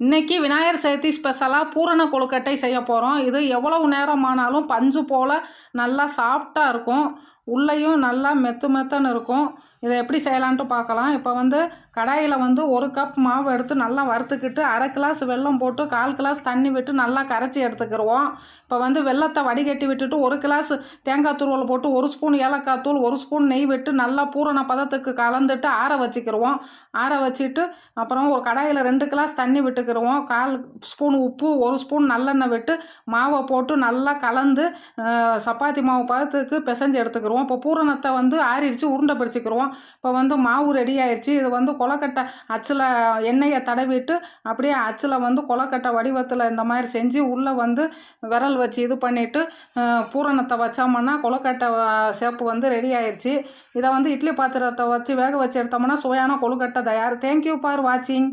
இன்றைக்கி விநாயகர் சதுர்த்தி ஸ்பெஷலாக பூரண கொழுக்கட்டை செய்ய போகிறோம். இது எவ்வளவு நேரமானாலும் பஞ்சு போல் நல்லா சாஃப்டாக இருக்கும். உள்ளேயும் நல்லா மெத்துன்னு இருக்கும். இதை எப்படி செய்யலான்ட்டு பார்க்கலாம். இப்போ கடாயில் 1 கப் மாவு எடுத்து நல்லா வறுத்துக்கிட்டு 1/2 கிளாஸ் வெல்லம் போட்டு 1/4 கிளாஸ் தண்ணி விட்டு நல்லா கரைச்சி எடுத்துக்கிடுவோம். இப்போ வெல்லத்தை வடிகட்டி விட்டுட்டு 1 கிளாஸ் தேங்காய் துருவல் போட்டு 1 ஸ்பூன் ஏலக்காய் தூள் 1 ஸ்பூன் நெய் விட்டு நல்லா பூரண பதத்துக்கு கலந்துட்டு ஆற வச்சுக்கிடுவோம். ஆற வச்சுட்டு அப்புறம் ஒரு கடாயில் 2 கிளாஸ் தண்ணி விட்டுக்கிடுவோம். 1/4 ஸ்பூன் உப்பு 1 ஸ்பூன் நல்லெண்ணெய் விட்டு மாவை போட்டு நல்லா கலந்து சப்பாத்தி மாவு பதத்துக்கு பிசைஞ்சு எடுத்துக்கிடுவோம். இப்போ பூரணத்தை ஆறிடுச்சு உருண்டை பிடிச்சிக்கிடுவோம். இப்போ மாவு ரெடி ஆயிடுச்சு. இது கொலக்கட்டை அச்சில் எண்ணெயை தடவிட்டு அப்படியே அச்சில் கொலக்கட்டை வடிவத்தில் இந்த மாதிரி செஞ்சு உள்ளே விரல் வச்சு இது பண்ணிவிட்டு பூரணத்தை வச்சோம்னா கொலக்கட்டை சேப்பு ரெடி ஆயிடுச்சு. இதை இட்லி பாத்திரத்தை வச்சு வேக வச்சு எடுத்தோம்னா சுவையான கொழுக்கட்டை தயார். தேங்க்யூ ஃபார் வாட்சிங்.